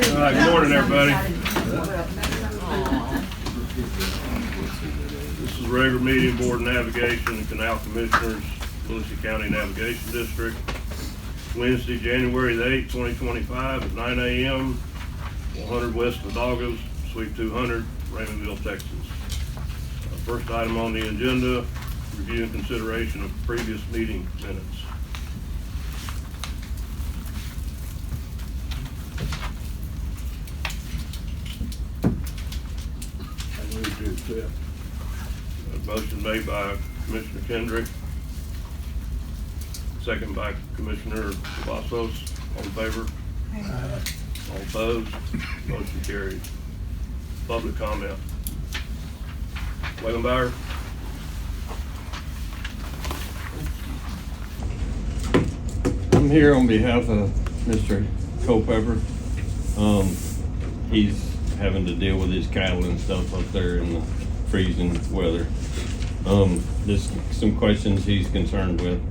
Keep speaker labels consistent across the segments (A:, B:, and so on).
A: Good morning, everybody. This is a regular meeting, Board of Navigation and Canal Commissioners, WILLACY County Navigation District. Wednesday, January the 8th, 2025 at 9 a.m. 100 West Cadaugas, Suite 200, Raymondville, Texas. First item on the agenda, review and consideration of previous meeting minutes. A motion made by Commissioner Kendrick, second by Commissioner Cavazos. All in favor? All opposed? Motion carried. Public comment. Wagenbauer.
B: I'm here on behalf of Mr. Culpepper. He's having to deal with his cattle and stuff up there in the freezing weather. There's some questions he's concerned with.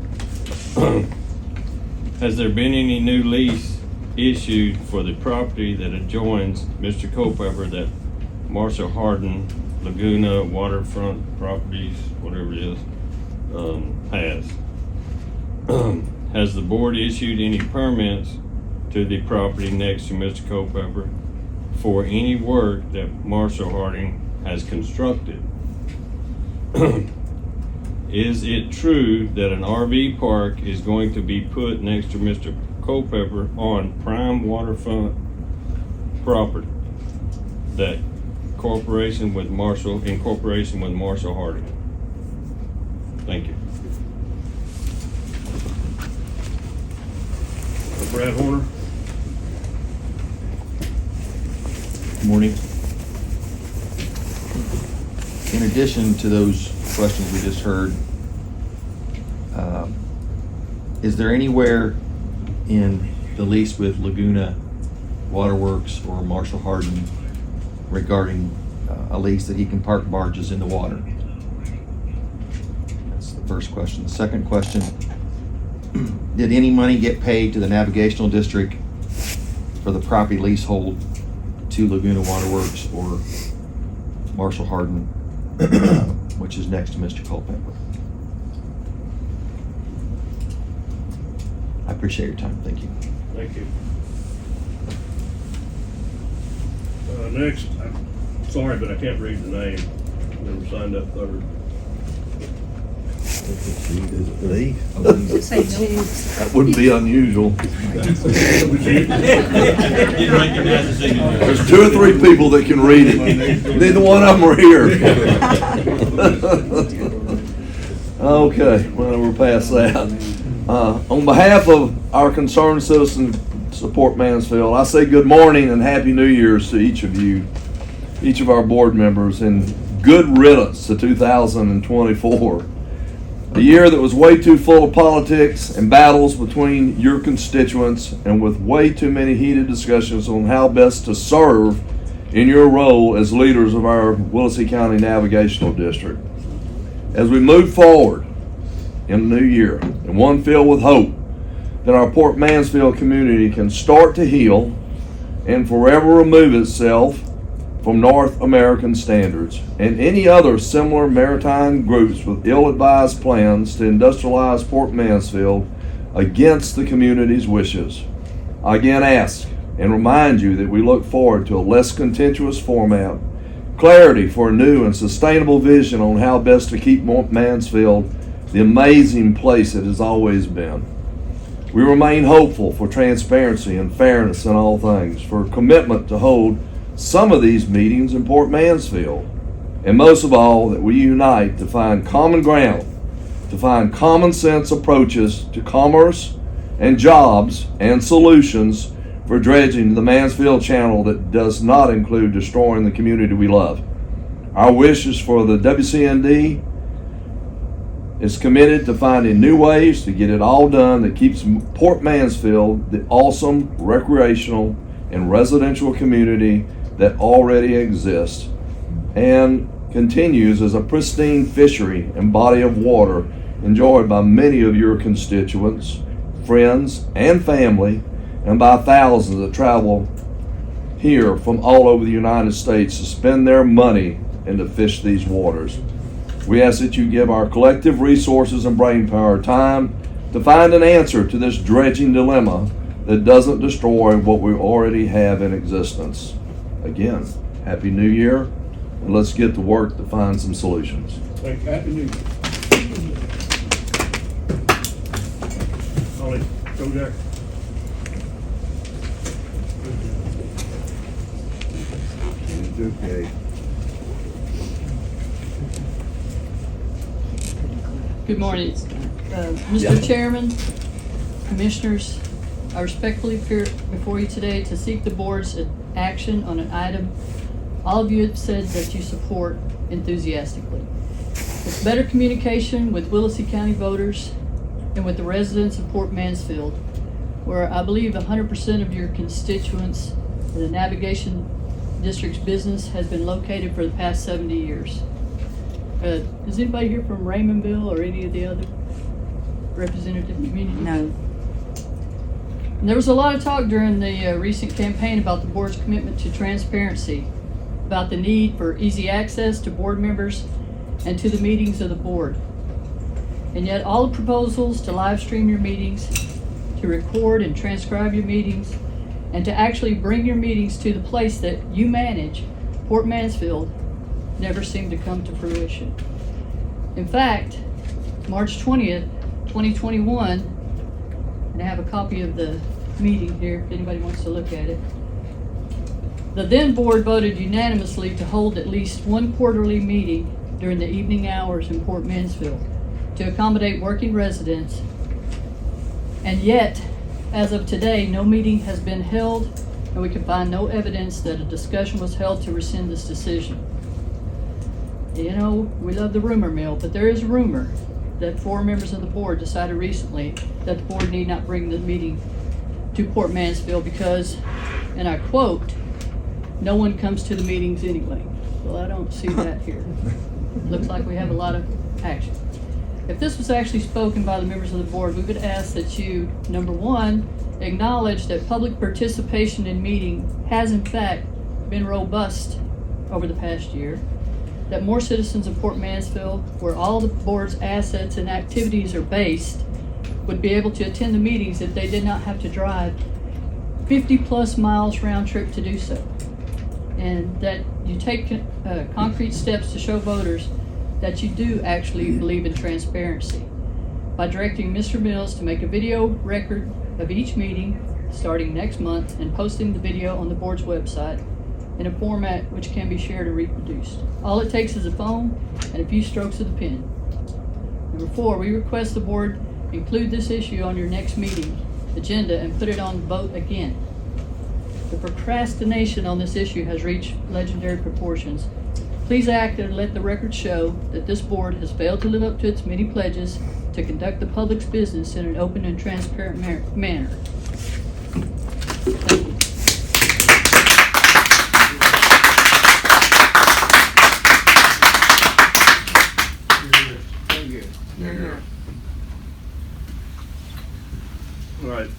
B: Has there been any new lease issued for the property that adjoins Mr. Culpepper, that Marshall Hardin Laguna Waterfront Properties, whatever it is, has? Has the board issued any permits to the property next to Mr. Culpepper for any work that Marshall Harding has constructed? Is it true that an RV park is going to be put next to Mr. Culpepper on prime waterfront property that in cooperation with Marshall Harding? Thank you.
A: Brad Horner.
C: Good morning. In addition to those questions we just heard, is there anywhere in the lease with Laguna Waterworks or Marshall Hardin regarding a lease that he can park barges in the water? That's the first question. The second question, did any money get paid to the Navigational District for the property leasehold to Laguna Waterworks or Marshall Hardin, which is next to Mr. Culpepper? I appreciate your time. Thank you.
A: Thank you. Next, I'm sorry, but I can't read the name. Never signed up third.
D: Lee?
E: Say cheese.
D: That wouldn't be unusual. There's two or three people that can read it. Neither one of them are here. Okay, well, we're past that. On behalf of our concerned citizens support Mansfield, I say good morning and happy New Year's to each of you, each of our board members, and good riddance to 2024. A year that was way too full of politics and battles between your constituents, and with way too many heated discussions on how best to serve in your role as leaders of our WILLACY County Navigational District. As we move forward in the new year, and one filled with hope that our Port Mansfield community can start to heal and forever remove itself from North American standards and any other similar maritime groups with ill-advised plans to industrialize Port Mansfield against the community's wishes. I again ask and remind you that we look forward to a less contentious format, clarity for a new and sustainable vision on how best to keep Mansfield the amazing place it has always been. We remain hopeful for transparency and fairness in all things, for a commitment to hold some of these meetings in Port Mansfield, and most of all, that we unite to find common ground, to find common sense approaches to commerce and jobs and solutions for dredging the Mansfield Channel that does not include destroying the community we love. Our wish is for the WCND is committed to finding new ways to get it all done that keeps Port Mansfield the awesome recreational and residential community that already exists and continues as a pristine fishery and body of water enjoyed by many of your constituents, friends, and family, and by thousands that travel here from all over the United States to spend their money and to fish these waters. We ask that you give our collective resources and brainpower time to find an answer to this dredging dilemma that doesn't destroy what we already have in existence. Again, Happy New Year, and let's get to work to find some solutions.
A: Thank you. Happy New Year. Ollie, go Jack.
C: It's okay.
E: Good morning. Mr. Chairman, Commissioners, I respectfully appear before you today to seek the board's action on an item all of you have said that you support enthusiastically. It's better communication with Willacy County voters and with the residents of Port Mansfield, where I believe 100% of your constituents in the Navigation District's business has been located for the past 70 years. Is anybody here from Raymondville or any of the other representative communities?
F: No.
E: And there was a lot of talk during the recent campaign about the board's commitment to transparency, about the need for easy access to board members and to the meetings of the board. And yet all the proposals to live stream your meetings, to record and transcribe your meetings, and to actually bring your meetings to the place that you manage, Port Mansfield, never seemed to come to fruition. In fact, March 20th, 2021, and I have a copy of the meeting here if anybody wants to look at it. The then board voted unanimously to hold at least one quarterly meeting during the evening hours in Port Mansfield to accommodate working residents. And yet, as of today, no meeting has been held, and we can find no evidence that a discussion was held to rescind this decision. You know, we love the rumor mill, but there is rumor that 4 members of the board decided recently that the board need not bring the meeting to Port Mansfield because, and I quote, "No one comes to the meetings anyway." Well, I don't see that here. Looks like we have a lot of action. If this was actually spoken by the members of the board, we would ask that you, number one, acknowledge that public participation in meeting has in fact been robust over the past year, that more citizens of Port Mansfield, where all the board's assets and activities are based, would be able to attend the meetings if they did not have to drive 50+ miles round trip to do so. And that you take concrete steps to show voters that you do actually believe in transparency by directing Mr. Mills to make a video record of each meeting starting next month and posting the video on the board's website in a format which can be shared and reproduced. All it takes is a phone and a few strokes of the pen. Number 4, we request the board include this issue on your next meeting agenda and put it on vote again. The procrastination on this issue has reached legendary proportions. Please act and let the record show that this board has failed to live up to its many pledges to conduct the public's business in an open and transparent manner. Thank you.
A: All right,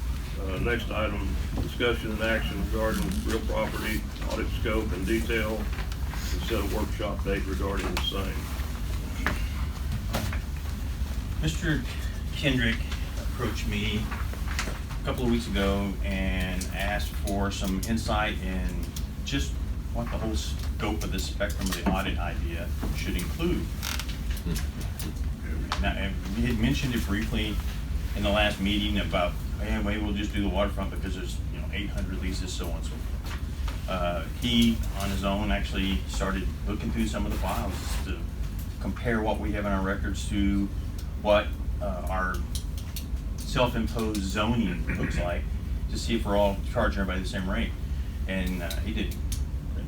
A: next item, discussion and action regarding real property, audit scope and detail, and set a workshop date regarding the same.
G: Mr. Kendrick approached me a couple of weeks ago and asked for some insight in just what the whole scope of the spectrum of the audit idea should include. Now, we had mentioned it briefly in the last meeting about, hey, maybe we'll just do the waterfront because there's 800 leases, so on and so forth. He, on his own, actually started looking through some of the files to compare what we have in our records to what our self-imposed zoning looks like to see if we're all charging everybody the same rate. And he did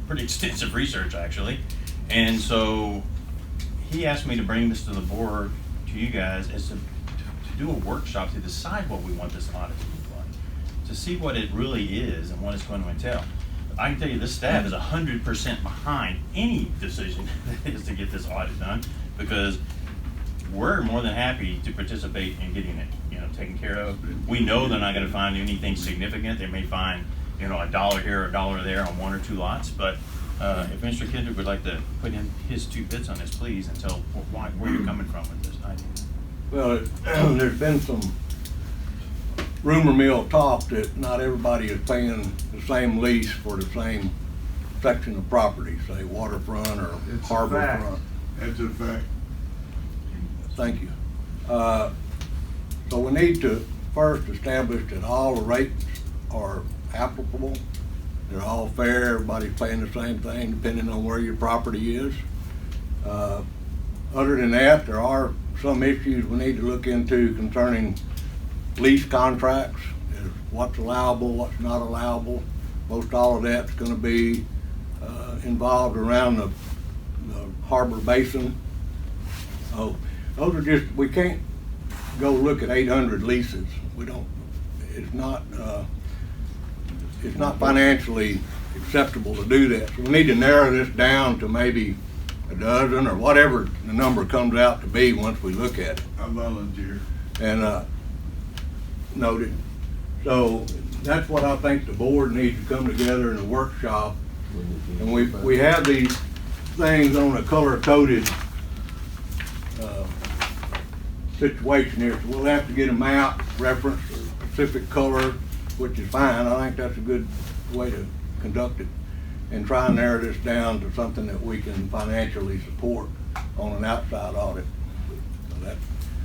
G: pretty extensive research, actually. And so he asked me to bring this to the board, to you guys, as to do a workshop to decide what we want this audit to look like, to see what it really is and what it's going to entail. I can tell you this staff is 100% behind any decision that is to get this audit done, because we're more than happy to participate in getting it taken care of. We know they're not going to find anything significant. They may find you know, $1 here, $1 there on 1 or 2 lots, but if Mr. Kendrick would like to put in his 2 bits on this, please, and tell where you're coming from with this idea.
F: Well, there's been some rumor mill talk that not everybody is paying the same lease for the same section of property, say waterfront or
H: It's a
F: harbor
H: fact.
F: front.
H: That's a fact.
F: Thank you. So we need to first establish that all the rates are applicable. They're all fair, everybody's paying the same thing depending on where your property is. Other than that, there are some issues we need to look into concerning lease contracts, is what's allowable, what's not allowable. Most all of that's gonna be involved around the harbor basin. So those are just, we can't go look at 800 leases. We don't, it's not financially acceptable to do that. So we need to narrow this down to maybe a dozen or whatever the number comes out to be once we look at it.
H: I volunteer.
F: And noted. So that's what I think the board needs to come together in a workshop. And we have these things on a color-coded situation here. So we'll have to get a map, reference a specific color, which is fine. I think that's a good way to conduct it. And try and narrow this down to something that we can financially support on an outside audit. So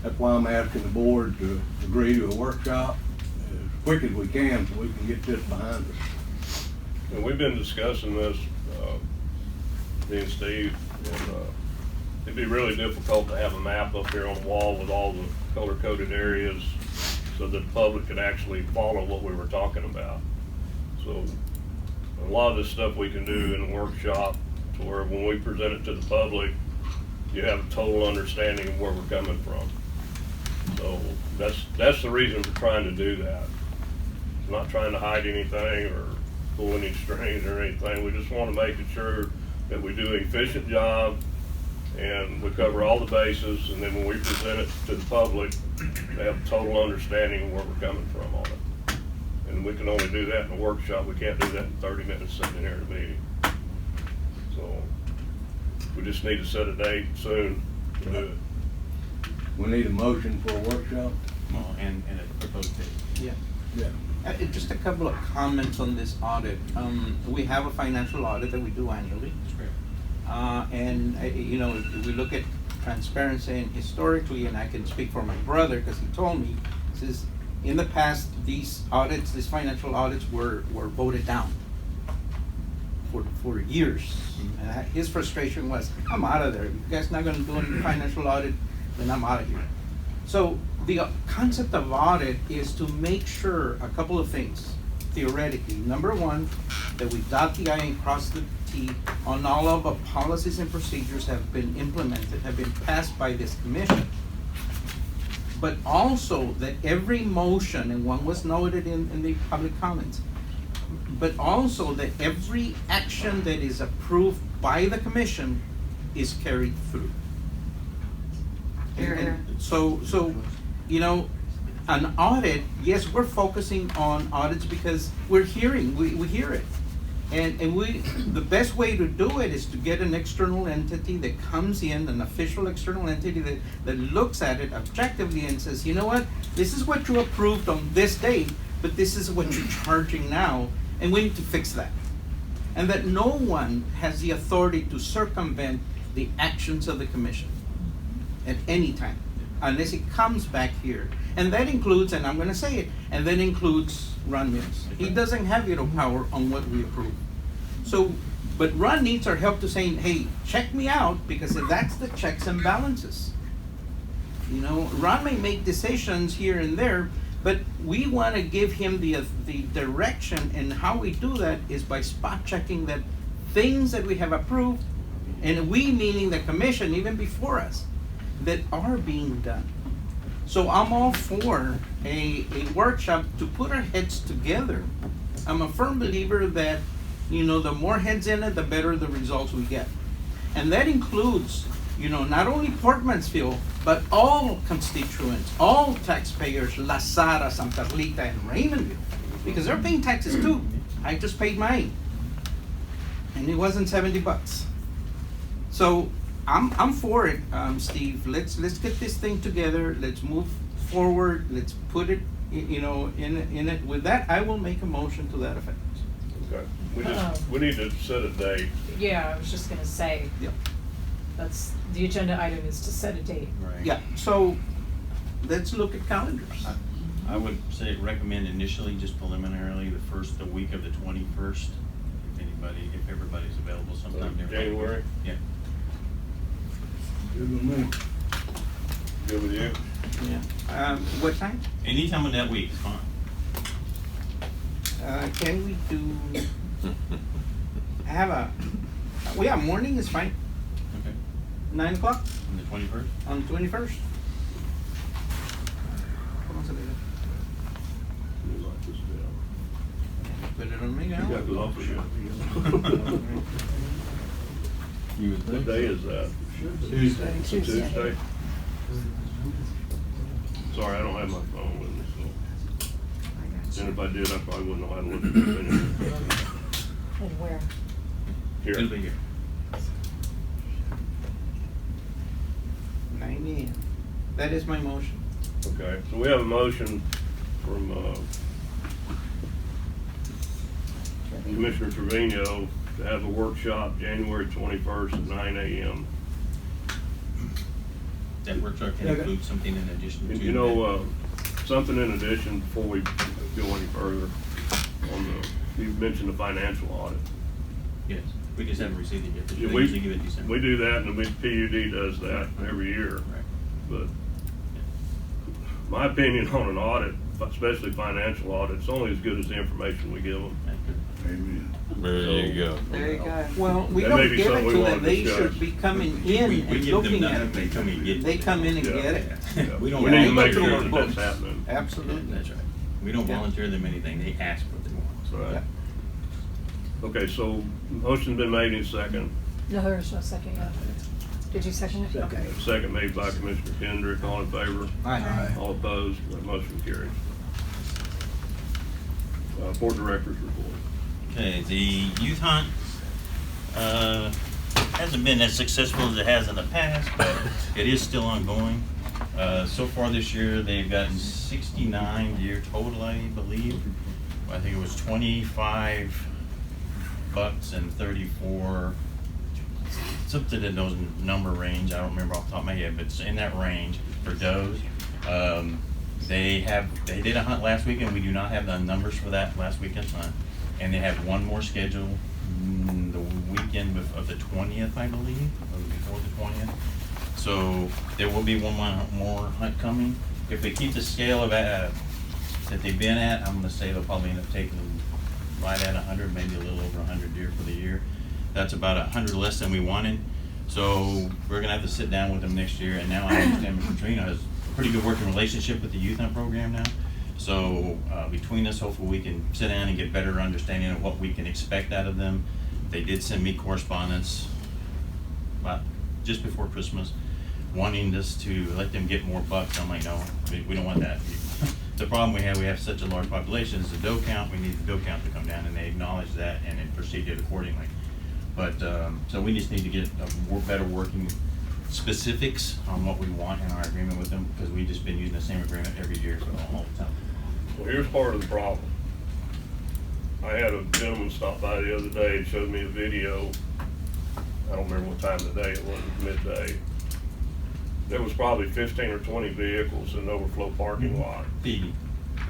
F: that's why I'm asking the board to agree to a workshop as quick as we can so we can get this behind us.
A: And we've been discussing this, me and Steve, and it'd be really difficult to have a map up here on the wall with all the color-coded areas so that the public could actually follow what we were talking about. So a lot of this stuff we can do in a workshop to where when we present it to the public, you have a total understanding of where we're coming from. So that's the reason for trying to do that. I'm not trying to hide anything or pull any strings or anything. We just want to make it sure that we do an efficient job and we cover all the bases, and then when we present it to the public, they have a total understanding of where we're coming from on it. And we can only do that in a workshop. We can't do that in 30 minutes sitting here at a meeting. So we just need to set a date soon to do it.
F: We need a motion for a workshop?
G: Well, and a proposed date.
I: Yeah.
F: Yeah.
I: Just a couple of comments on this audit. We have a financial audit that we do annually.
G: That's great.
I: You know, we look at transparency, and historically, and I can speak for my brother because he told me, he says, in the past, these audits, these financial audits were voted down for years. And his frustration was, I'm out of there. If you guys not gonna do any financial audit, then I'm out of here. So the concept of audit is to make sure a couple of things, theoretically. Number one, that we dot the I and cross the T on all of the policies and procedures have been implemented, have been passed by this commission. But also that every motion, and one was noted in the public comments, but also that every action that is approved by the commission is carried through. So, you know, an audit, yes, we're focusing on audits because we're hearing, we hear it. And the best way to do it is to get an external entity that comes in, an official external entity that looks at it objectively and says, you know what, this is what you approved on this date, but this is what you're charging now, and we need to fix that. And that no one has the authority to circumvent the actions of the commission at any time, unless it comes back here. And that includes, and I'm gonna say it, and that includes Ron Mills. He doesn't have veto power on what we approve. So, but Ron needs our help to saying, hey, check me out, because that's the checks and balances. You know, Ron may make decisions here and there, but we wanna give him the direction, and how we do that is by spot checking that things that we have approved, and we meaning the commission, even before us, that are being done. So I'm all for a workshop to put our heads together. I'm a firm believer that, you know, the more heads in it, the better the results we get. And that includes, you know, not only Port Mansfield, but all constituents, all taxpayers, La Sara, Santa Rita, and Raymondville, because they're paying taxes too. I just paid mine. And it wasn't $70. So I'm for it, Steve. Let's get this thing together. Let's move forward. Let's put it, you know, in it. With that, I will make a motion to that effect.
A: Okay, we need to set a date.
H: Yeah, I was just gonna say,
I: Yeah.
H: that's, the agenda item is to set a date.
G: Right.
I: Yeah. So let's look at calendars.
G: I would say recommend initially, just preliminarily, the week of the 21st. If everybody's available sometime during
A: January?
G: Yeah.
F: Good with me.
A: Good with you?
I: Yeah. What time?
G: Anytime in that week is fine.
I: Can we do? Morning is fine.
G: Okay.
I: 9 o'clock
G: On the 21st?
I: on the 21st.
A: We like this down.
I: Put it on me
A: You got
I: now.
A: the office yet?
B: You would
A: What
B: think
A: day
B: so.
A: is that?
G: Tuesday.
A: It's a Tuesday? Sorry, I don't have my phone with me, so. And if I did, I probably wouldn't know how to look at this anyway.
H: And where?
G: It'll
A: Here.
G: be here.
I: 9 a.m. That is my motion.
A: Okay, so we have a motion from Commissioner Trevino to have a workshop January 21st at 9 a.m.
G: That workshop can include something in addition to.
A: You know, something in addition, before we go any further, you mentioned the financial audit.
G: Yes, we just haven't received it yet. They
A: Yeah, we-
G: usually give it December.
A: We do that, and the PUD does that every year.
G: Right.
A: But my opinion on an audit, especially financial audit, it's only as good as the information we give them.
F: Amen.
B: There you go.
E: There you go.
I: Well, we
A: That
I: don't
A: may be
I: give it
A: something we
I: to
A: wanna
I: them. They
A: discuss.
I: should be coming in
G: We
I: and
G: give them
I: looking at
G: nothing, they
I: it.
G: come and get.
I: They come in and
A: Yeah.
I: get it.
A: Yeah.
G: We don't.
A: We need to make
I: go
A: sure
I: through
A: that
I: our
A: that's
I: books.
A: happening.
I: Absolutely.
G: That's right. We don't
I: Yeah.
G: volunteer them anything, they ask what they want.
A: Right.
I: Yeah.
A: Okay, so motion's been made in second.
H: No, there's no second yet. Did you second it? Okay.
A: Second made by Commissioner Kendrick. All in favor?
I: Aye.
A: All opposed? That motion carries. Board Directors report.
G: Okay, the youth hunt, hasn't been as successful as it has in the past, but it is still ongoing. So far this year, they've gotten 69 deer total, I believe. I think it was 25 bucks and 34, something in those number range. I don't remember off the top of my head, but it's in that range for does. They did a hunt last weekend. We do not have the numbers for that last weekend's hunt. And they have one more scheduled the weekend of the 20th, I believe, or before the 20th. So there will be one more hunt coming. If they keep the scale of that they've been at, I'm gonna say they'll probably end up taking right at 100, maybe a little over 100 deer for the year. That's about 100 less than we wanted. So we're gonna have to sit down with them next year. And now I understand Mr. Trino has a pretty good working relationship with the youth hunt program now. So between us, hopefully we can sit down and get better understanding of what we can expect out of them. They did send me correspondence about just before Christmas, wanting us to let them get more bucks. I'm like, no, we don't want that. The problem we have such a large population is the doe count. We need the doe count to come down, and they acknowledge that and then proceeded accordingly. But so we just need to get a better working specifics on what we want in our agreement with them, because we've just been using the same agreement every year for all the time.
A: Well, here's part of the problem. I had a gentleman stop by the other day and showed me a video. I don't remember what time of the day it was midday. There was probably 15 or 20 vehicles in the overflow parking lot.
G: Feeding.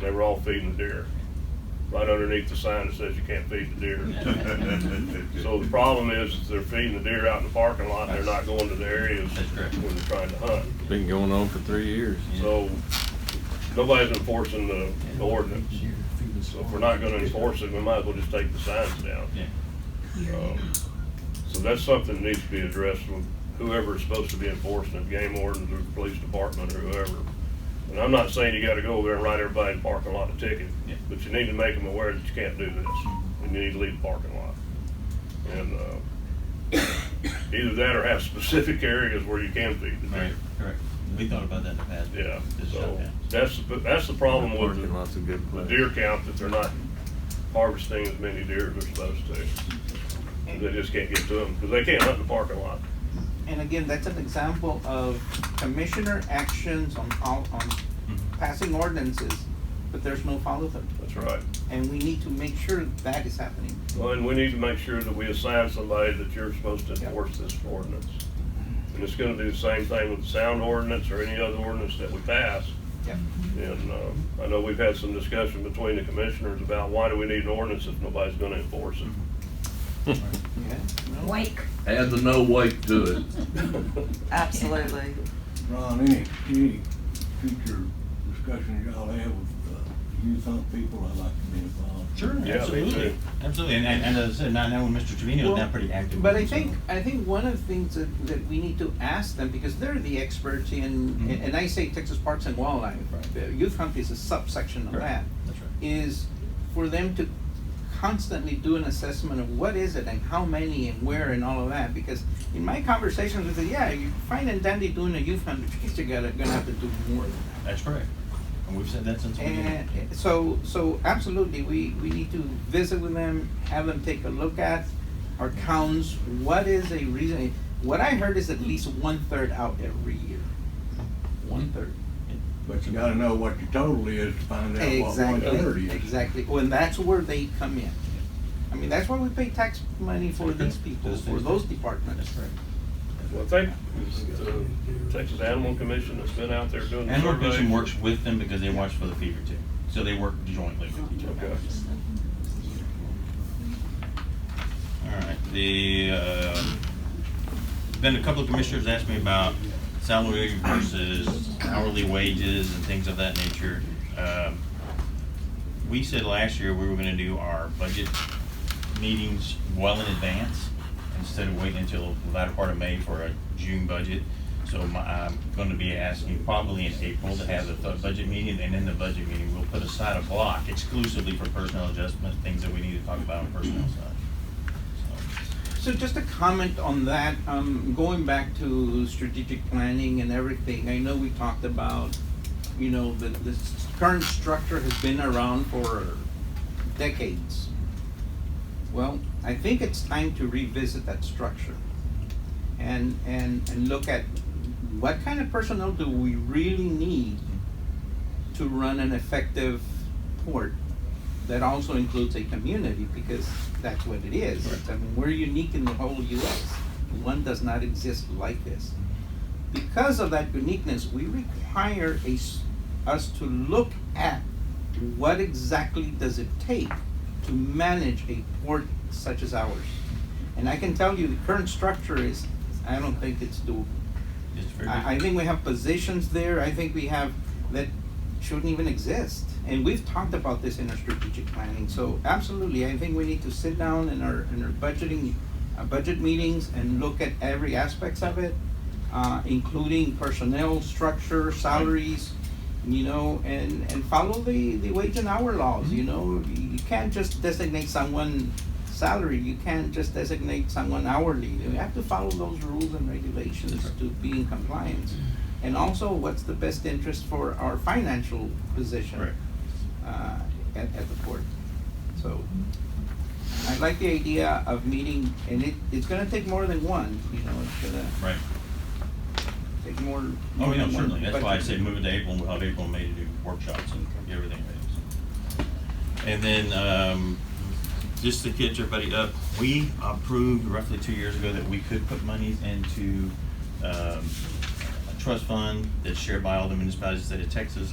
A: They were all feeding the deer, right underneath the sign that says you can't feed the deer. So the problem is they're feeding the deer out in the parking lot, and they're not going to the areas
G: That's correct.
A: when they're trying to hunt.
B: Been going on for 3 years.
A: So nobody's enforcing the ordinance. So if we're not gonna enforce it, we might as well just take the signs down.
G: Yeah.
A: So that's something that needs to be addressed with whoever is supposed to be enforcing it, game wardens or the police department or whoever. And I'm not saying you gotta go over there and write everybody in the parking lot a ticket,
G: Yeah.
A: but you need to make them aware that you can't do this, and you need to leave the parking lot. And, either that or have specific areas where you can feed the deer.
G: Right, correct. We thought about that in the past.
A: Yeah,
G: Just
A: so
G: shut down.
A: that's the problem with
B: Parking lot's a good
A: the
B: place.
A: deer count, that they're not harvesting as many deer as they're supposed to. They just can't get to them because they can't hunt in the parking lot.
I: And again, that's an example of commissioner actions on passing ordinances, but there's no follow through.
A: That's right.
I: And we need to make sure that is happening.
A: Well, and we need to make sure that we assign somebody that you're supposed to enforce this ordinance. And it's gonna do the same thing with the sound ordinance or any other ordinance that we pass.
I: Yep.
A: And, I know we've had some discussion between the commissioners about why do we need an ordinance if nobody's gonna enforce it?
I: Yeah. No.
H: Wake.
D: Add the no wake to it.
H: Absolutely.
F: Ron, any future discussions y'all have with youth hunt people, I'd like to be involved.
G: Sure,
A: Yeah, me
G: absolutely,
A: too.
G: absolutely, and as I said, now when Mr. Trevino is now pretty active.
I: But
G: with
I: I
G: it, so-
I: think one of the things that we need to ask them, because they're the experts in, and I say Texas Parks and Wildlife, the youth hunt is a subsection of
G: Right.
I: that,
G: That's right.
I: is for them to constantly do an assessment of what is it and how many and where and all of that, because in my conversations with them, yeah, you're fine and dandy doing a youth hunt, but you're gonna have to do more than that.
G: That's correct, and we've said that since we did.
I: And so absolutely, we need to visit with them, have them take a look at our counts. What is a reason? What I heard is at least 1/3 out every year. 1/3.
F: But you gotta know what your total is to find out what third is.
I: Exactly. Well, and that's where they come in. I mean, that's why we pay tax money for these people, for those departments.
G: That's right.
A: Well, I think the Texas Animal Commission that's been out there doing the
G: Animal
A: survey.
G: Commission works with them because they watch for the fever too, so they work jointly with each other.
A: Okay.
G: All right, been a couple of commissioners asked me about salary versus hourly wages and things of that nature. We said last year we were gonna do our budget meetings well in advance, instead of waiting until the latter part of May for a June budget. So I'm gonna be asking probably in April to have the budget meeting, and in the budget meeting, we'll put aside a block exclusively for personnel adjustment, things that we need to talk about on the personnel side.
I: So just a comment on that, going back to strategic planning and everything, I know we talked about, you know, the current structure has been around for decades. Well, I think it's time to revisit that structure and look at what kind of personnel do we really need to run an effective port that also includes a community, because that's what it is. I mean, we're unique in the whole US. One does not exist like this. Because of that uniqueness, we require us to look at what exactly does it take to manage a port such as ours. And I can tell you the current structure is, I don't think it's doable.
G: It's very
I: I think we have positions there, I think we have, that shouldn't even exist. And we've talked about this in our strategic planning, so absolutely, I think we need to sit down in our budgeting, budget meetings and look at every aspects of it, including personnel structure, salaries, you know, and follow the wage and hour laws, you know. You can't just designate someone salary, you can't just designate someone hourly. You have to follow those rules and regulations to be in compliance. And also, what's the best interest for our financial position at the port. So, I like the idea of meeting, and it's gonna take more than one, you know, it's gonna
G: Right.
I: take more.
G: Oh,
I: more
G: yeah,
I: than one
G: certainly, that's why I
I: budget.
G: say move it to April, and we'll have April and May to do workshops and get everything ready. So. And then, just to catch everybody up, we approved roughly 2 years ago that we could put monies into, a trust fund that's shared by all the municipalities in the state of Texas.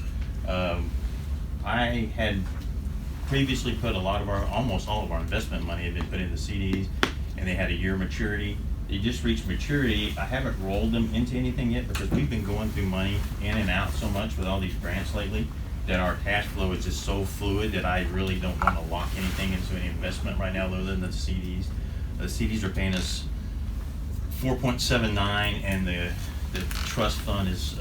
G: I had previously put almost all of our investment money had been put into CDs, and they had a year maturity. They just reached maturity. I haven't rolled them into anything yet because we've been going through money in and out so much with all these grants lately that our cash flow is just so fluid that I really don't want to lock anything into any investment right now other than the CDs. The CDs are paying us 4.79, and the trust fund is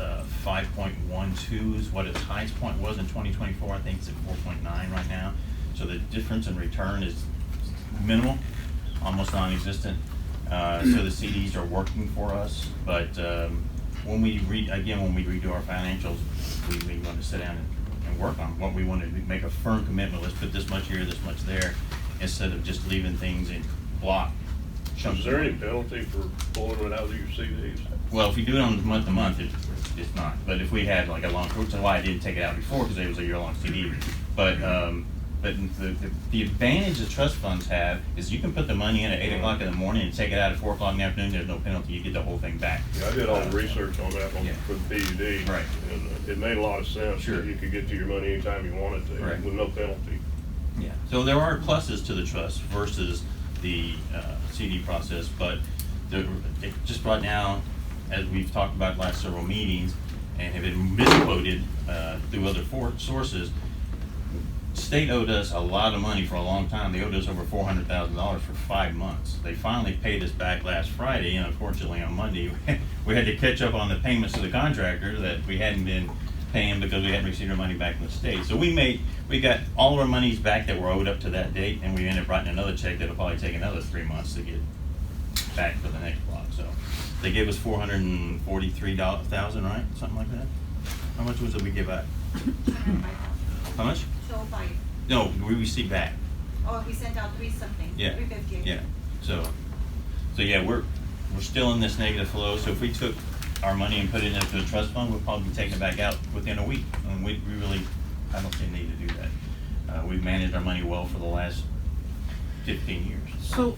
G: 5.12 is what its highest point was in 2024. I think it's at 4.9 right now. So the difference in return is minimal, almost non-existent. So the CDs are working for us, but when we redo our financials, we want to sit down and work on, what we wanted to make a firm commitment, let's put this much here, this much there, instead of just leaving things in block chunks.
A: Is there any penalty for pulling it out of your CDs?
G: Well, if we do it on month to month, it's not, but if we had like a long, which is why I didn't take it out before, because it was a year-long CD. But the advantage the trust funds have is you can put the money in at 8 o'clock in the morning and take it out at 4 o'clock in the afternoon, there's no penalty, you get the whole thing back.
A: Yeah, I did all the research on that one
G: Yeah.
A: for the PUD.
G: Right.
A: And it made a lot of sense.
G: Sure.
A: That you could get to your money anytime you wanted to,
G: Right.
A: with no penalty.
G: Yeah, so there are pluses to the trust versus the CD process, but it just right now, as we've talked about the last several meetings, and have been misquoted through other sources, state owed us a lot of money for a long time. They owed us over $400,000 for 5 months. They finally paid us back last Friday, and unfortunately on Monday, we had to catch up on the payments to the contractor that we hadn't been paying because we hadn't received our money back from the state. So we got all of our monies back that were owed up to that date, and we ended up writing another check that'll probably take another 3 months to get back for the next block. So they gave us $443,000, right? Something like that. How much was it we give back? How much?
J: 205.
G: No, we received back.
J: Oh, we sent out 3 something.
G: Yeah.
J: 350.
G: Yeah. So yeah, we're still in this negative flow. So if we took our money and put it into a trust fund, we'll probably be taking it back out within a week. And we really, I don't see a need to do that. We've managed our money well for the last 15 years.
I: So,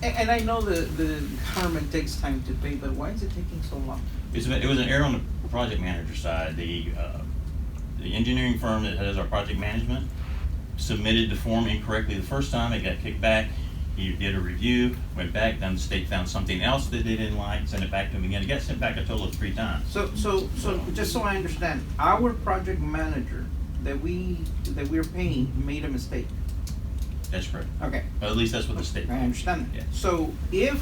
I: and I know the government takes time to pay, but why is it taking so long?
G: It was an error on the project manager side. The engineering firm that has our project management submitted the form incorrectly the first time. It got kicked back. He did a review, went back, then the state found something else that they didn't like, sent it back to him again. It got sent back a total of 3 times.
I: So just so I understand, our project manager that we're paying made a mistake.
G: That's correct.
I: Okay,
G: Well, at least that's what the state.
I: I understand that.
G: Yeah.
I: So if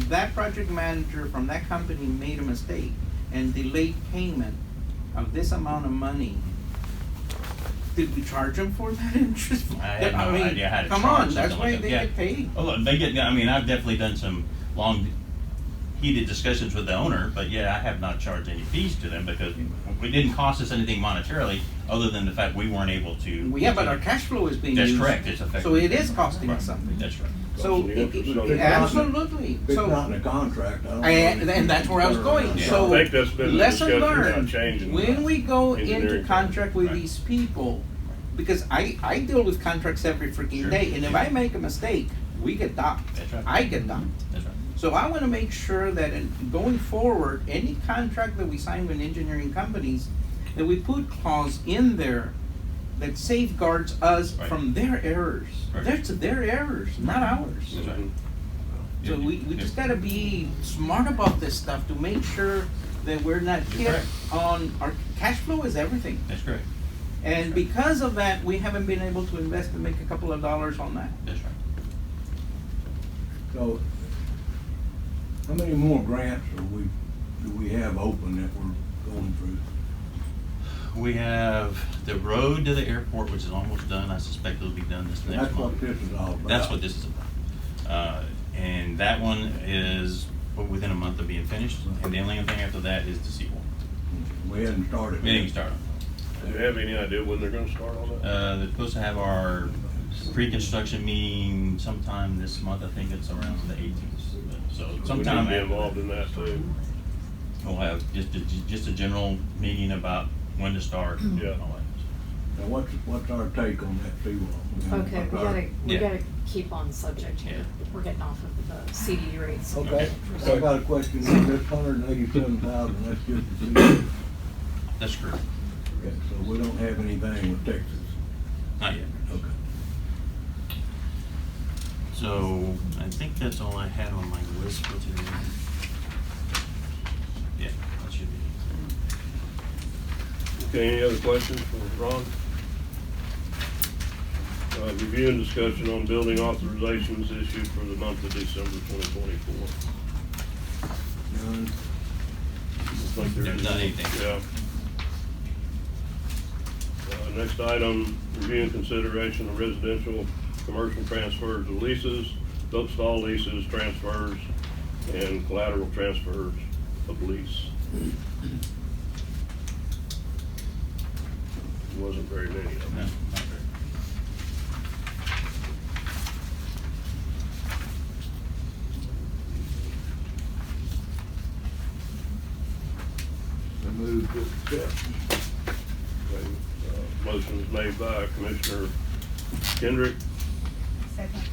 I: that project manager from that company made a mistake and delayed payment of this amount of money, did we charge them for that interest?
G: I had no idea how to
I: Come
G: charge
I: on, that's
G: something
I: why
G: like
I: they
G: that.
I: get paid.
G: Oh, look, they get, I mean, I've definitely done some long, heated discussions with the owner, but yeah, I have not charged any fees to them because it didn't cost us anything monetarily, other than the fact we weren't able to.
I: Well, yeah, but our cash flow is being
G: That's
I: used.
G: correct, it's affecting.
I: So it is costing us
G: Right.
I: something.
G: That's right.
I: So,
A: Costing interest on it.
I: absolutely.
F: If it's not
I: So,
F: in the contract, I don't know.
I: and that's where I was going.
G: Yeah.
I: So,
A: I think that's been the
I: lesson
A: discussion about
I: learned,
A: changing
I: when we go into
A: engineering
I: contract with
G: Right.
I: these people, because I deal with contracts every freaking
G: Sure.
I: day, and if I make a mistake, we get docked.
G: That's right.
I: I get docked.
G: That's right.
I: So I wanna make sure that going forward, any contract that we sign with engineering companies, that we put clause in there that safeguards us
G: Right.
I: from their errors.
G: Right.
I: That's their errors, not ours.
G: That's right.
I: So we just gotta be smart about this stuff to make sure that we're not hit
G: correct.
I: on, our cash flow is everything.
G: That's correct.
I: And because of that, we haven't been able to invest and make a couple of dollars on that.
G: That's right.
F: So, how many more grants do we have open that we're going through?
G: We have the road to the airport, which is almost done. I suspect it'll be done this next
F: That's
G: month.
F: what this is all about.
G: That's what this is about. And that one is within a month of being finished, and the only thing after that is the sequel.
F: We hadn't started.
G: We didn't start on
A: Do you have any idea when they're gonna start on that?
G: They're supposed to have our pre-construction meeting sometime this month. I think it's around the 18th. So sometime
A: We need to be
G: after
A: involved
G: that,
A: in that too.
G: we'll have just a general meeting about when to start. and
A: Yeah.
G: all that.
F: Now, what's our take on that seawall?
H: Okay, we gotta
G: Yeah.
H: keep on subject here.
G: Yeah.
H: We're getting off of the CD rates.
F: Okay, so I got a question, on this $187,000, that's just the seawall.
G: That's correct.
F: Okay, so we don't have anything with Texas.
G: Not yet.
F: Okay.
G: So I think that's all I had on my list for today. Yeah, that should be it.
A: Okay, any other questions for Ron? Review and discussion on building authorizations issued for the month of December 2024.
F: None.
A: Looks like there
G: There's
A: is-
G: not anything.
A: Yeah. Next item, review and consideration of residential, commercial transfers of leases, dump stall leases, transfers, and collateral transfers of lease. wasn't very many of them.
G: No, not very.
F: I move to accept.
A: Okay, motion is made by Commissioner Kendrick,
J: Second.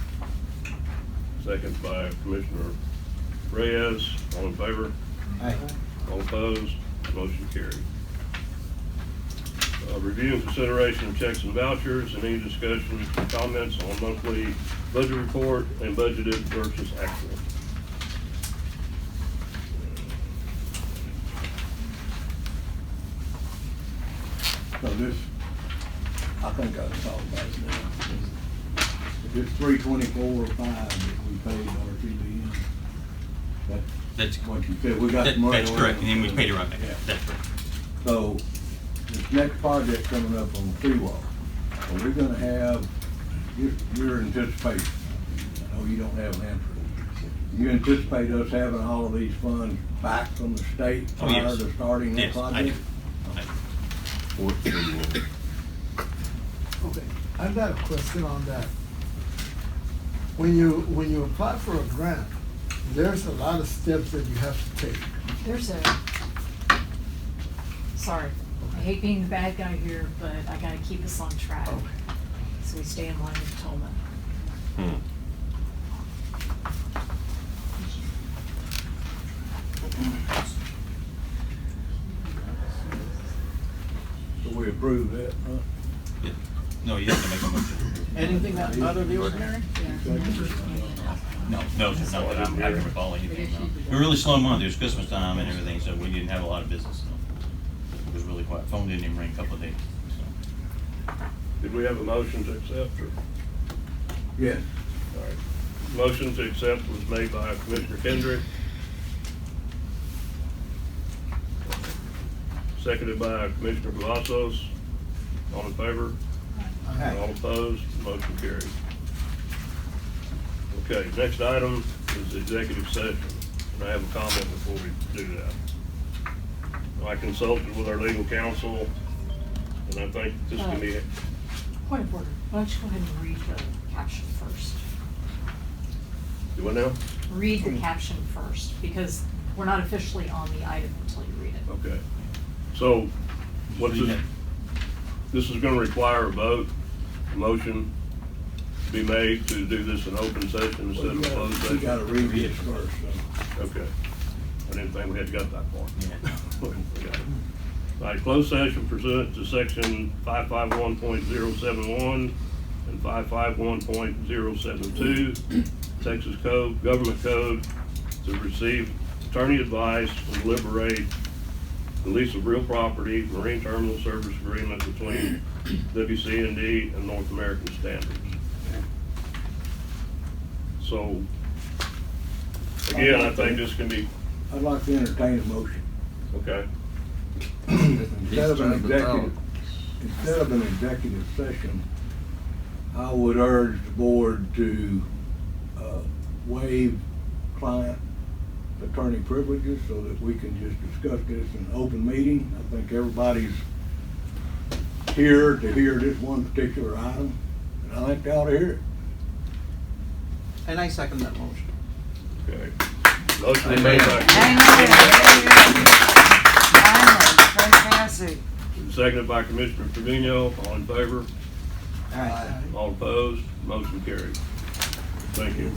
A: second by Commissioner Reyes. All in favor?
F: Aye.
A: All opposed? Motion carried. Review and consideration of checks and vouchers, and any discussion, comments on monthly budget report and budgeted versus actual.
F: So this, I think I was talking about it now. If it's 324.05 that we paid RTD,
G: That's,
F: that's what you said, we got the money.
G: that's
F: on
G: correct,
F: it.
G: and then we paid it right back.
F: Yeah.
G: That's correct.
F: So, this next project coming up on the seawall, are we gonna have, your anticipation, I know you don't have an answer. You anticipate us having all of these funds back from the state
G: Oh,
F: prior
G: yes.
F: to starting the
G: Yes, I do.
F: project?
G: I do.
K: Okay, I've got a question on that. When you apply for a grant, there's a lot of steps that you have to take.
H: There's sorry, I hate being the bad guy here, but I gotta keep us on track.
K: Okay.
H: So we stay in line with Toma.
F: So we approve that, huh?
G: Yeah. No, you have to make a motion.
I: Anything out of the ordinary?
G: No, sir, not that I can recall anything, no. We were really slow month, it was Christmas time and everything, so we didn't have a lot of business, so. It was really quiet, phone didn't even ring a couple of days, so.
A: Did we have a motion to accept, or?
F: Yes.
A: All right. Motion to accept was made by Commissioner Kendrick. Seconded by Commissioner Velazquez. All in favor? All opposed? Motion carried. Okay, next item is executive session, and I have a comment before we do that. I consulted with our legal counsel, and I think this can be,
H: Point of order, why don't you go ahead and read the caption first?
A: do what now?
H: Read the caption first, because we're not officially on the item until you read it.
A: Okay. So, what's this is gonna require a vote, a motion to be made to do this in open session instead of a closed
F: We
A: session?
F: gotta read this first, so.
A: Okay. I didn't think we had got that far.
G: Yeah.
A: We got it. All right, closed session pursuant to section 551.071 and 551.072 Texas Code, Government Code, to receive attorney advice and deliberate the lease of real property, marine terminal service agreement between WCND and North American Standards. So, again, I think this can be,
F: I'd like to entertain a motion.
A: okay,
F: Instead of an executive session, I would urge the board to waive client attorney privileges so that we can just discuss this in an open meeting. I think everybody's here to hear this one particular item, and I think they ought to hear it.
I: And I second that motion.
A: okay. Motion is made by,
L: Fantastic.
A: seconded by Commissioner Trevino. All in favor?
K: Aye.
A: All opposed? Motion carried. Thank you.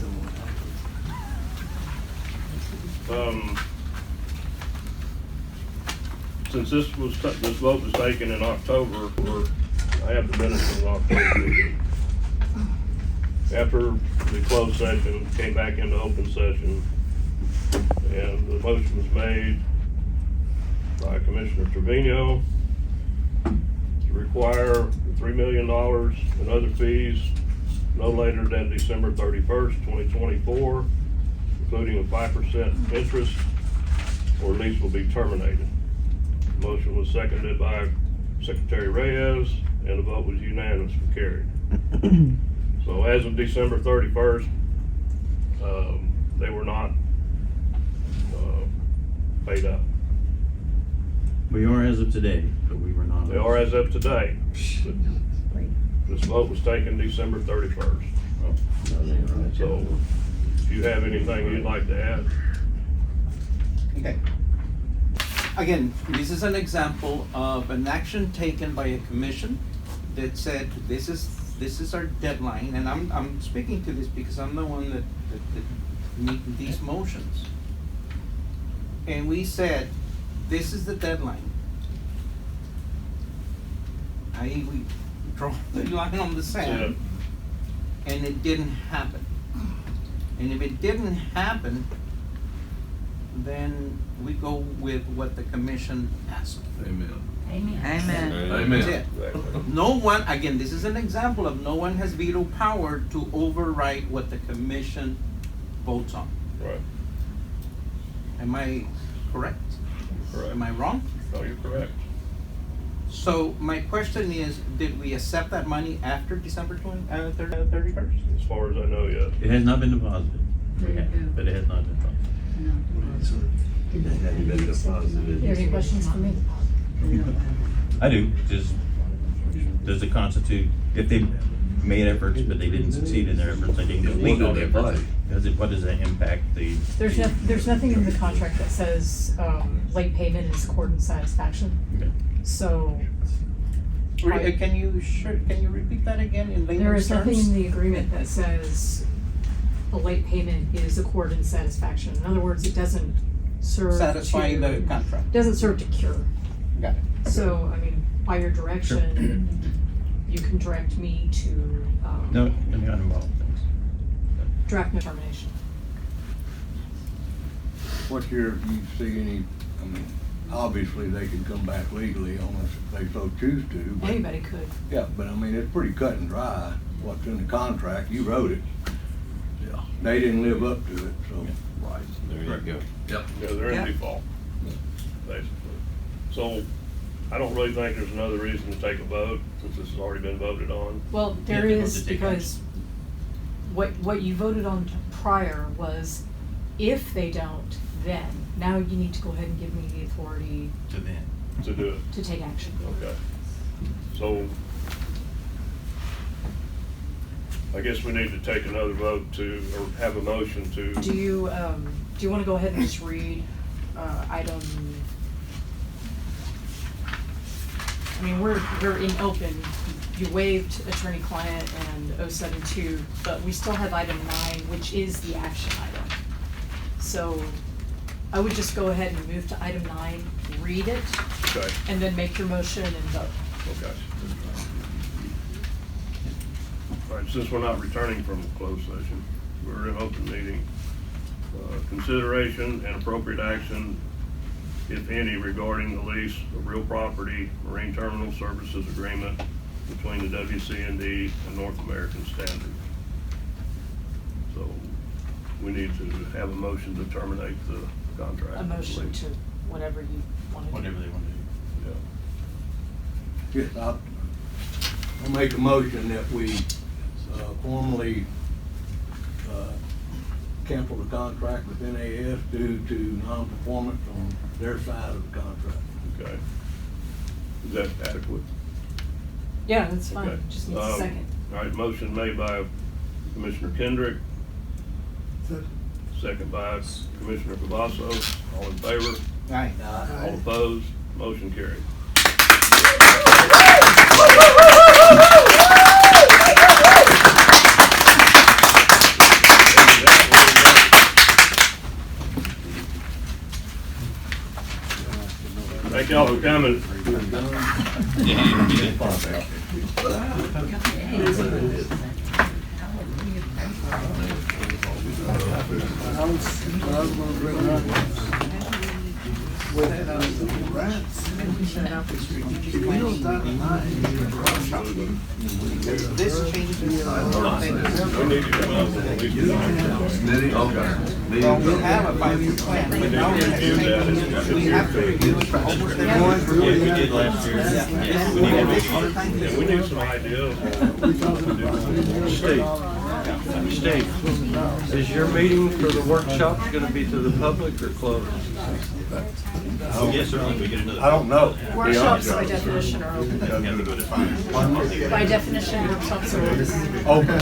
A: Since this vote was taken in October, I have the minutes of the October meeting. After the closed session, came back into open session, and the motion was made by Commissioner Trevino to require $3 million in other fees no later than December 31st, 2024, including a 5% interest, or lease will be terminated. The motion was seconded by Secretary Reyes, and the vote was unanimous and carried. So as of December 31st, they were not paid up.
G: We are as of today, but we were not.
A: They are as of today. This vote was taken December 31st. So if you have anything you'd like to add,
I: Okay. Again, this is an example of an action taken by a commission that said, this is our deadline, and I'm speaking to this because I'm the one that making these motions. And we said, this is the deadline. We draw the line on the sand, and it didn't happen. And if it didn't happen, then we go with what the commission asked.
D: Amen.
J: Amen.
I: That's it. No one, again, this is an example of no one has veto power to override what the commission votes on.
A: right,
I: Am I correct?
A: correct.
I: Am I wrong?
A: No, you're correct.
I: So my question is, did we accept that money after December 31st?
A: As far as I know yet.
G: It has not been deposited.
E: There you go.
G: But it has not been deposited.
E: You have any questions for me?
G: I do, just, does it constitute, if they made efforts, but they didn't succeed in their efforts, they didn't complete all the efforts, what does that impact the?
H: There's nothing in the contract that says, late payment is court and satisfaction,
G: Okay.
H: so.
I: Can you repeat that again in layman's terms?
H: There is nothing in the agreement that says a late payment is accord and satisfaction. In other words, it doesn't serve to.
I: Satisfying the contract.
H: Doesn't serve to cure.
I: Got it.
H: So, I mean, by your direction, you can direct me to,
G: No, I'm not involved, thanks.
H: draft my termination.
F: What's you see any, I mean, obviously they could come back legally on us if they so choose to. but-
H: Anybody could.
F: Yeah, but I mean, it's pretty cut and dry, what's in the contract, you wrote it.
D: Yeah.
F: They didn't live up to it, so.
D: Right. There you go. Yep.
A: Yeah, they're in
H: Yeah.
A: default, basically. So I don't really think there's another reason to take a vote, since this has already been voted on.
H: Well,
G: Yeah,
H: there
G: they vote
H: is,
G: to take
H: because what you voted on prior was if they don't, then. Now you need to go ahead and give me the authority
G: To then.
A: To do it,
H: to take action.
A: okay. So I guess we need to take another vote to, or have a motion to.
H: Do you wanna go ahead and just read, item? I mean, we're in open, you waived attorney-client and 072, but we still have item 9, which is the action item. So I would just go ahead and move to item 9, read it,
A: Okay,
H: and then make your motion and vote.
A: okay. All right, since we're not returning from closed session, we're in open meeting. Consideration and appropriate action, if any, regarding the lease of real property marine terminal services agreement between the WCND and North American Standard. So we need to have a motion to terminate the contract.
H: A motion to whatever you wanna do.
G: Whatever they want to do.
A: Yeah.
F: Yes, I'll make a motion that we formally cancel the contract with NAS due to non-performance on their side of the contract.
A: Okay. Is that adequate?
H: Yeah, that's fine,
A: Okay.
H: just needs a second.
A: All right, motion made by Commissioner Kendrick,
K: So,
A: second by Commissioner Cavazos. All in favor?
I: Aye.
A: All opposed? Motion carried. Thank y'all for coming.
K: I was gonna bring up with the grants. We don't got nine.
I: This changes.
A: We need to come up with at least
I: Well, we have a 5-year plan, but now we have to review it for almost every
A: Yeah,
G: Yeah, we did last year.
I: Yeah.
A: we need some ideas on what to do.
K: $3,000.
A: Steve, is your meeting for the workshop gonna be to the public or closed?
G: Oh, yes, certainly, we get another.
F: I don't know.
H: Workshops by definition are open. By definition, workshops are open.
F: Okay.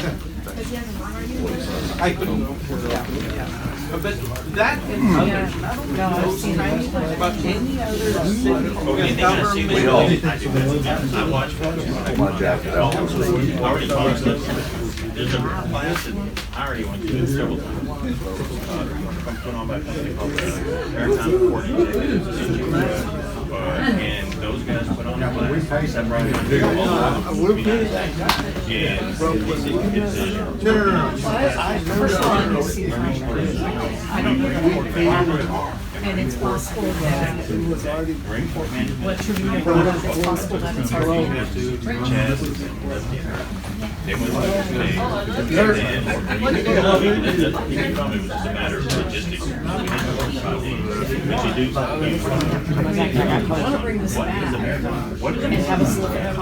I: I couldn't know. But that and others, I don't know about any other city
G: Oh, anything I see
I: government.
G: that I do that. I watch. I already taught them. There's a class that I already went to several times. Put on by a company called Maritime Port Executives. And those guys put on a class. And
H: First of all, I don't see the contract. I don't know. And it's possible that what Trevino brought up, it's possible that it's already.
G: They went to say, he told me it was just a matter of logistics. But you do.
H: I want to bring this back and have us look at the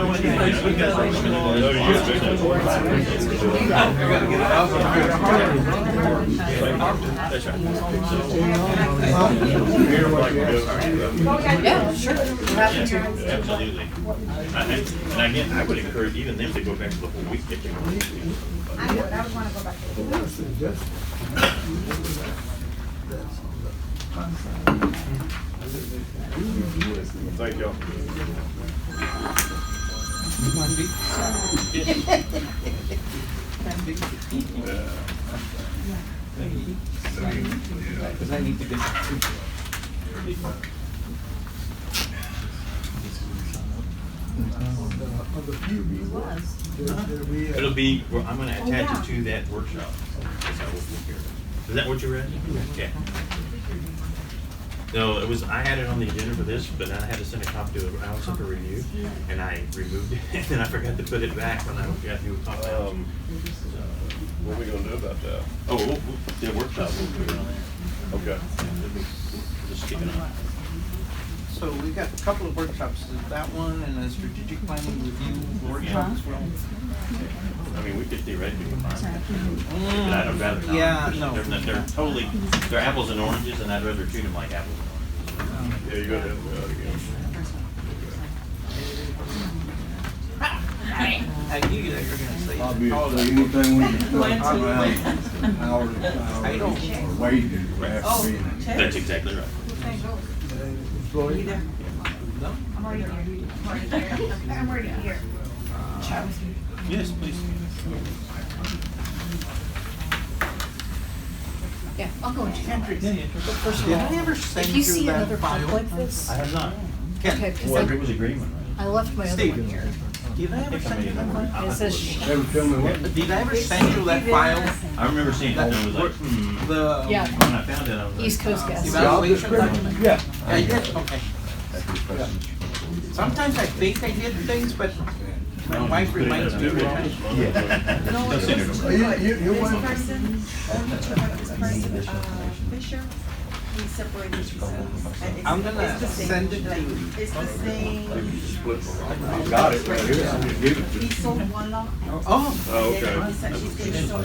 G: That's right.
H: Yeah, sure, we're happy to.
G: Absolutely. And again, I would encourage even them to go back to the whole week if they want to.
K: I would wanna go back to the.
A: Thank y'all.
I: Because I need to get.
K: On the PUB.
G: It'll be, well, I'm gonna attach it to that workshop. That's how we'll hear it. Is that what you read? Okay. No, it was, I had it on the agenda for this, but then I had to send a copy to Allison for review, and I removed it, and then I forgot to put it back when I got to talk about.
A: What are we gonna do about that?
G: Oh, the workshop, we'll put it on there.
A: Okay.
G: We'll just stick it on.
I: So we got a couple of workshops, that one and a strategic planning review workshop as well.
G: I mean, we could theoretically combine them. But I'd rather not.
I: Yeah, no.
G: They're totally, they're apples and oranges, and I'd rather treat them like apples and oranges.
A: Yeah, you gotta help me out again.
I: I knew that you were gonna say.
F: Obviously, anything we can talk around hours, wages, we have to be in.
G: That's exactly right.
K: Employee.
I: No?
L: I'm already here. I'm already here. Chat with you.
G: Yes, please.
H: Yeah, I'll go into Hendrix.
G: Yeah, yeah.
H: But first of
I: Did
H: all,
I: I ever send
H: if you
I: you
H: see
I: that
H: another
I: file?
H: pump like this,
G: I have not.
H: okay, because
G: Well, it was a green one, right?
H: I left my other
I: Steve.
H: one here.
I: Did I ever send you that file?
H: It says,
F: Ever tell me what?
I: Did I ever send you that file?
G: I remember seeing it, and I was like,
I: The
H: yeah,
G: when I found it, I was like.
H: East Coast gas.
I: evaluation document?
F: Yeah.
I: Yeah, yes, okay. Sometimes I think I did things, but my wife reminds me.
G: Don't send it over.
K: You want.
L: This person, Fisher, he separated himself. And
I: I'm gonna
L: it's the same,
I: send it to
L: like,
I: you.
L: It's the same.
F: I got it right here. Give it to you.
L: He sold one lot.
I: Oh.
A: Oh, okay.
L: And then he said she's gonna sell.